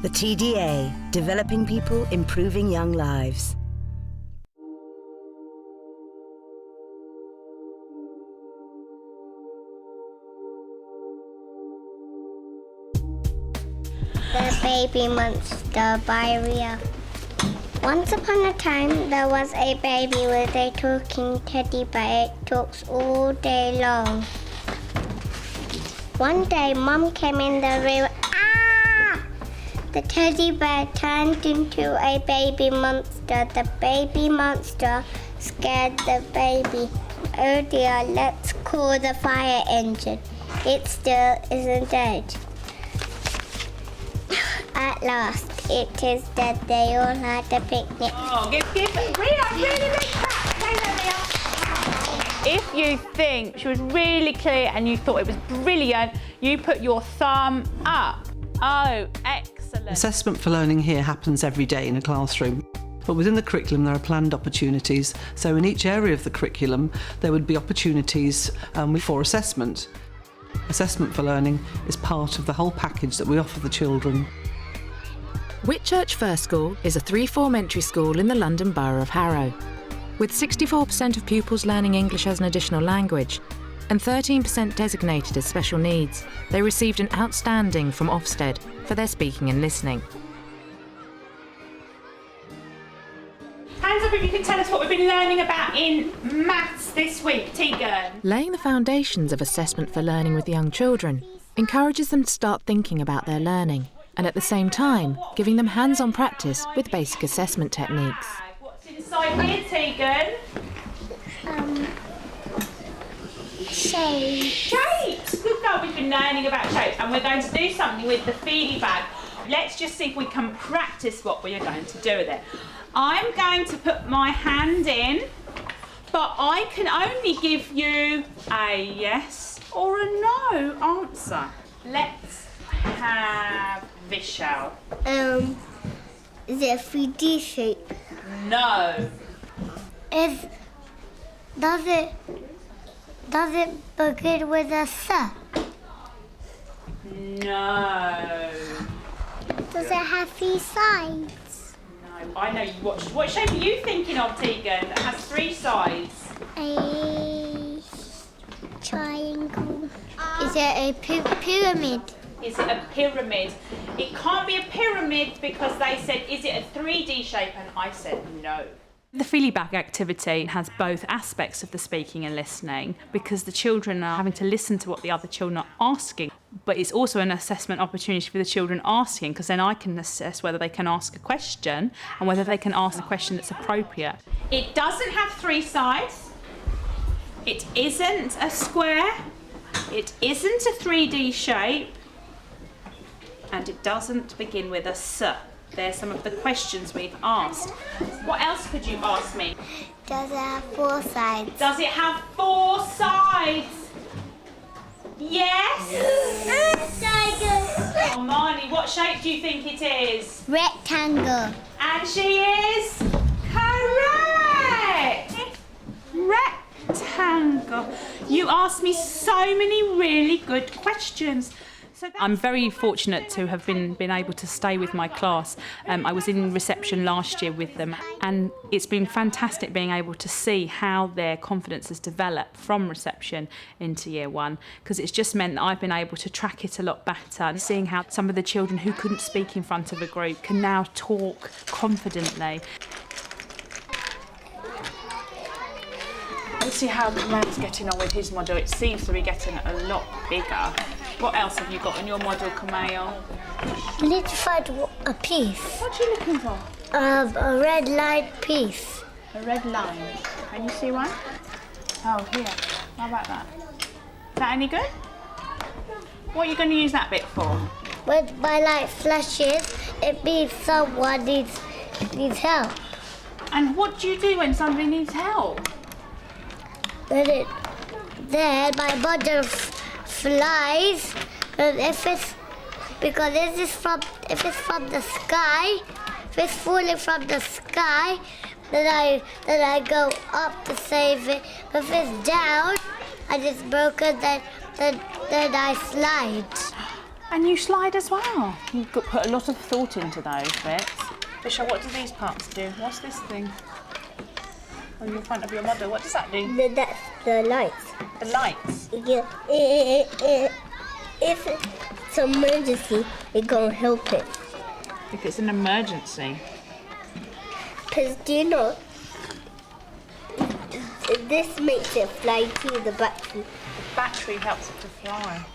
The TDA, developing people, improving young lives. The Baby Monster by Ria. Once upon a time, there was a baby with a talking teddy bear. It talks all day long. One day, Mum came in the room. Ah! The teddy bear turned into a baby monster. The baby monster scared the baby. Oh dear, let's call the fire engine. It still isn't dead. At last, it is dead. They all had a picnic. Oh, give Ria a really big clap. Say that, Ria. If you think she was really clear and you thought it was brilliant, you put your thumb up. Oh, excellent. Assessment for learning here happens every day in a classroom. But within the curriculum there are planned opportunities. So in each area of the curriculum there would be opportunities for assessment. Assessment for learning is part of the whole package that we offer the children. Whitchurch First School is a three-form entry school in the London Borough of Harrow. With 64% of pupils learning English as an additional language and 13% designated as special needs, they received an outstanding from Ofsted for their speaking and listening. Hands up if you can tell us what we've been learning about in maths this week, Tegan. Laying the foundations of assessment for learning with young children encourages them to start thinking about their learning, and at the same time giving them hands-on practice with basic assessment techniques. What's inside here, Tegan? Shapes. Shapes! Good girl, we've been learning about shapes and we're going to do something with the feely bag. Let's just see if we can practice what we are going to do with it. I'm going to put my hand in, but I can only give you a yes or a no answer. Let's have Vishal. Is it a 3D shape? No. Does it begin with a S? No. Does it have 3 sides? No. I know you watched. What shape are you thinking of, Tegan, that has 3 sides? A triangle. Is it a pyramid? Is it a pyramid? It can't be a pyramid because they said, is it a 3D shape? And I said no. The feely bag activity has both aspects of the speaking and listening because the children are having to listen to what the other children are asking, but it's also an assessment opportunity for the children asking because then I can assess whether they can ask a question and whether they can ask a question that's appropriate. It doesn't have 3 sides. It isn't a square. It isn't a 3D shape. And it doesn't begin with a S. There's some of the questions we've asked. What else could you ask me? Does it have 4 sides? Does it have 4 sides? Yes? Oh, Marnie, what shape do you think it is? Rectangle. And she is correct! Rectangle. You asked me so many really good questions. I'm very fortunate to have been able to stay with my class. I was in reception last year with them and it's been fantastic being able to see how their confidence has developed from reception into year 1 because it's just meant that I've been able to track it a lot better and seeing how some of the children who couldn't speak in front of a group can now talk confidently. Let's see how Kamal's getting on with his model. It seems to be getting a lot bigger. What else have you got in your model, Kamal? I need to find a piece. What are you looking for? A red line piece. A red line. Can you see one? Oh, here. How about that? Is that any good? What are you going to use that bit for? When my light flashes, it means someone needs help. And what do you do when somebody needs help? Then my model flies, and if it's from the sky, if it's falling from the sky, then I go up to save it. If it's down and it's broken, then I slide. And you slide as well. You've got put a lot of thought into those bits. Bishop, what do these parts do? What's this thing on the front of your model? What does that do? That's the lights. The lights? Yeah. If it's an emergency, it's gonna help it. If it's an emergency. Because do you know, this makes it fly too, the battery. The battery helps it to fly.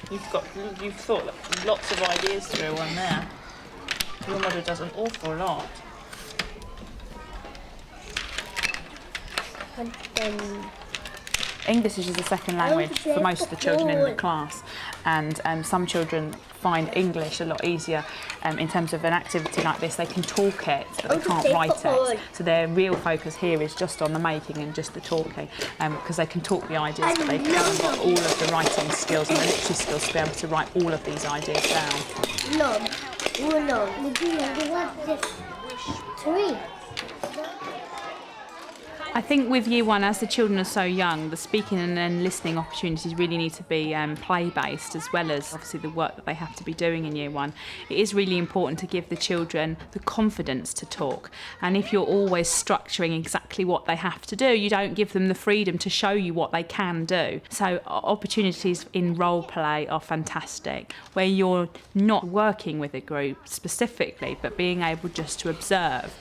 You've thought lots of ideas through on there. Your model does an awful lot. And then English is a second language for most of the children in the class, and some children find English a lot easier in terms of an activity like this. They can talk it, but they can't write it. So their real focus here is just on the making and just the talking, because they can talk the ideas, but they haven't got all of the writing skills and the literacy skills to be able to write all of these ideas down. no. Would you want this tree? I think with Year 1, as the children are so young, the speaking and then listening opportunities really need to be play-based, as well as obviously the work that they have to be doing in Year 1. It is really important to give the children the confidence to talk. And if you're always structuring exactly what they have to do, you don't give them the freedom to show you what they can do. So opportunities in role play are fantastic, where you're not working with a group specifically, but being able just to observe.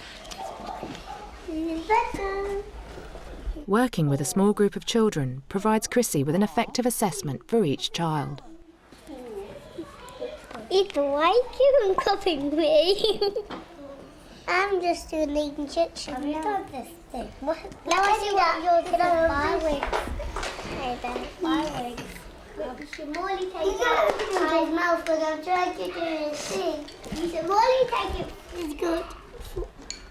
Working with a small group of children provides Chrissy with an effective assessment for each child. It's why you copying me. I'm just doing the injection. Have you done this thing? What? Let me see what you're doing. My wig. Hey, Ben. My wig. You should Molly take it out of his mouth when I'm trying to do this thing. You should Molly take it. It's good.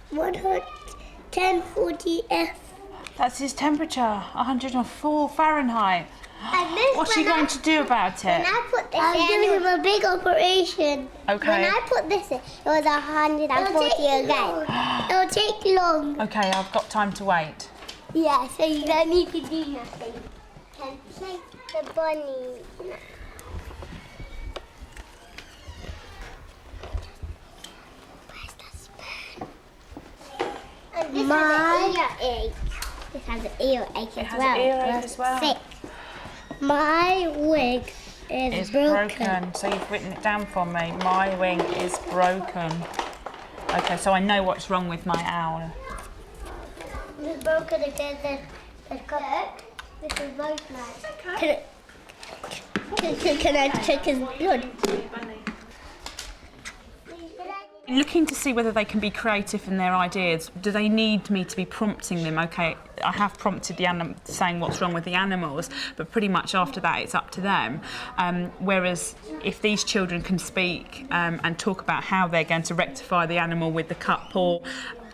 1040 F. That's his temperature, 104 Fahrenheit. What's he going to do about it? When I put this I'm doing him a big operation. Okay. When I put this in, it was 140 again. It'll take long. Okay, I've got time to wait. Yeah, so you don't need to do nothing. Can take the bunny. Where's the spoon? And this has an earache. This has an earache as well. It has an earache as well. Sick. My wig is broken. So you've written it down for me. My wing is broken. Okay, so I know what's wrong with my owl. It's broken again. This is both now. Can I check his blood? Looking to see whether they can be creative in their ideas. Do they need me to be prompting them? Okay, I have prompted the animal, saying what's wrong with the animals, but pretty much after that it's up to them. Whereas if these children can speak and talk about how they're going to rectify the animal with the cut paw,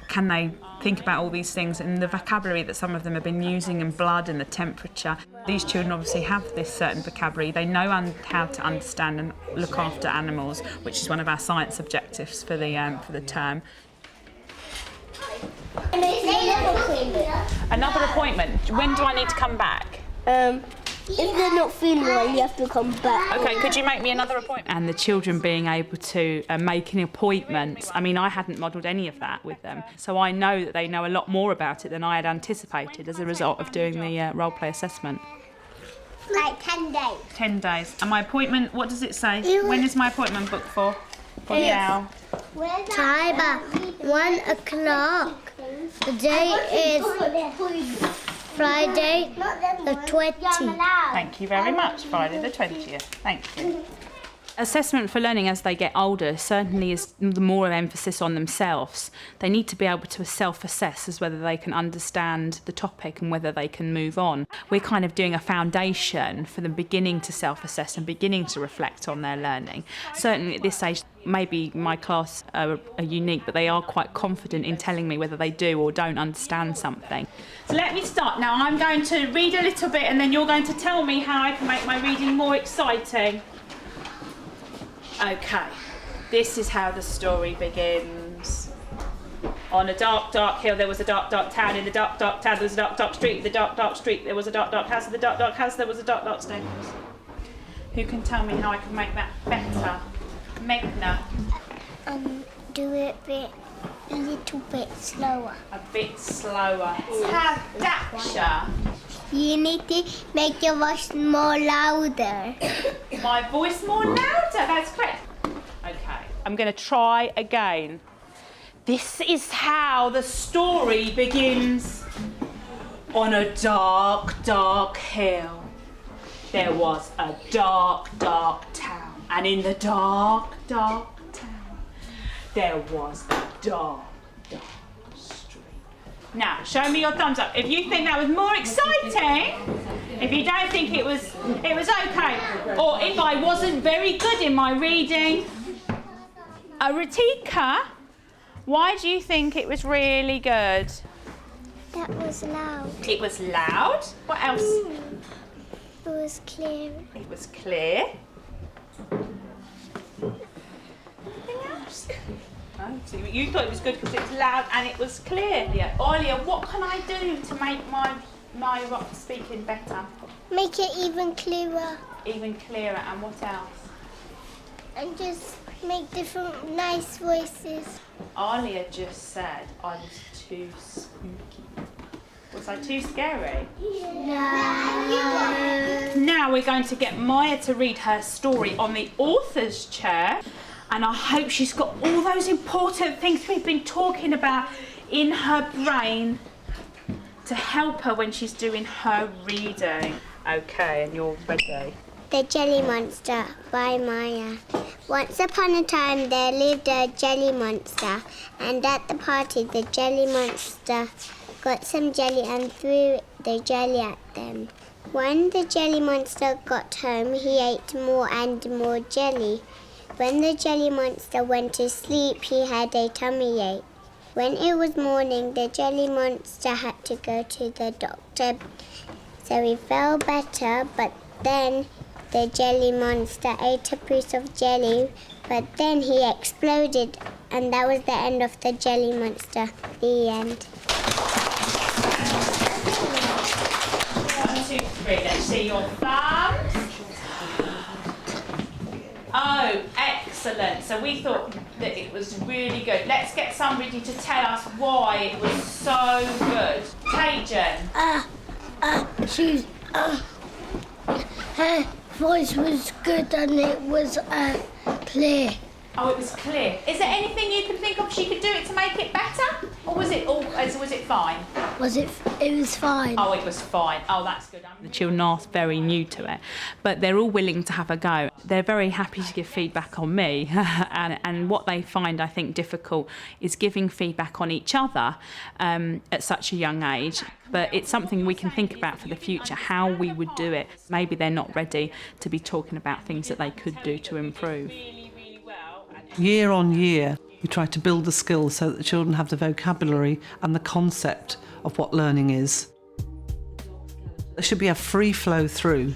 can they think about all these things and the vocabulary that some of them have been using and blood and the temperature. These children obviously have this certain vocabulary. They know how to understand and look after animals, which is one of our science objectives for the term. Another appointment. When do I need to come back? If they're not feeling well, you have to come back. Okay, could you make me another appointment? And the children being able to make an appointment. I mean, I hadn't modelled any of that with them, so I know that they know a lot more about it than I had anticipated as a result of doing the role play assessment. Like 10 days. 10 days. And my appointment, what does it say? When is my appointment booked for? For the owl? Time at 1 o'clock. The day is Friday the 20th. Thank you very much. Friday the 20th. Thank you. Assessment for learning as they get older certainly is the more emphasis on themselves. They need to be able to self-assess as whether they can understand the topic and whether they can move on. We're kind of doing a foundation for them beginning to self-assess and beginning to reflect on their learning. Certainly at this age, maybe my class are unique, but they are quite confident in telling me whether they do or don't understand something. So let me start. Now I'm going to read a little bit and then you're going to tell me how I can make my reading more exciting. Okay, this is how the story begins. On a dark, dark hill there was a dark, dark town. In the dark, dark town there was a dark, dark street. In the dark, dark street there was a dark, dark house. In the dark, dark house there was a dark, dark staircase. Who can tell me how I can make that better? Megna. Do it a little bit slower. A bit slower. Daksha. You need to make your voice more louder. My voice more louder, that's correct. Okay, I'm going to try again. This is how the story begins. On a dark, dark hill, there was a dark, dark town. And in the dark, dark town, there was a dark, dark street. Now, show me your thumbs up if you think that was more exciting. If you don't think it was okay. Or if I wasn't very good in my reading. Ritika, why do you think it was really good? That was loud. It was loud. What else? It was clear. It was clear. Anything else? Oh, so you thought it was good because it was loud and it was clear. Yeah. Olia, what can I do to make my speaking better? Make it even clearer. Even clearer, and what else? And just make different nice voices. Alia just said I was too spooky. Was I too scary? No. Now we're going to get Maya to read her story on the author's chair, and I hope she's got all those important things we've been talking about in her brain to help her when she's doing her reading. Okay, and you're ready. The Jelly Monster by Maya. Once upon a time there lived a jelly monster, and at the party the jelly monster got some jelly and threw the jelly at them. When the jelly monster got home, he ate more and more jelly. When the jelly monster went to sleep, he had a tummy ache. When it was morning, the jelly monster had to go to the doctor, so he felt better, but then the jelly monster ate a piece of jelly, but then he exploded, and that was the end of the jelly monster. The end. 1, 2, 3. Let's see your thumbs. Oh, excellent. So we thought that it was really good. Let's get somebody to tell us why it was so good. Tajan. Her voice was good and it was clear. Oh, it was clear. Is there anything you can think of she could do it to make it better? Or was it fine? It was fine. Oh, it was fine. Oh, that's good. The children are very new to it, but they're all willing to have a go. They're very happy to give feedback on me, and what they find, I think, difficult is giving feedback on each other at such a young age. But it's something we can think about for the future, how we would do it. Maybe they're not ready to be talking about things that they could do to improve. Year on year, we try to build the skills so that the children have the vocabulary and the concept of what learning is. There should be a free flow through,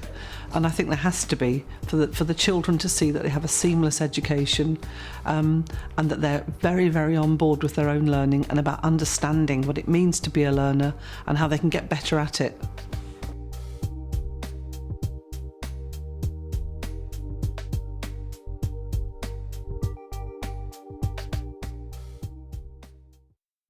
and I think there has to be for the children to see that they have a seamless education, and that they're very, very on board with their own learning and about understanding what it means to be a learner and how they can get better at it.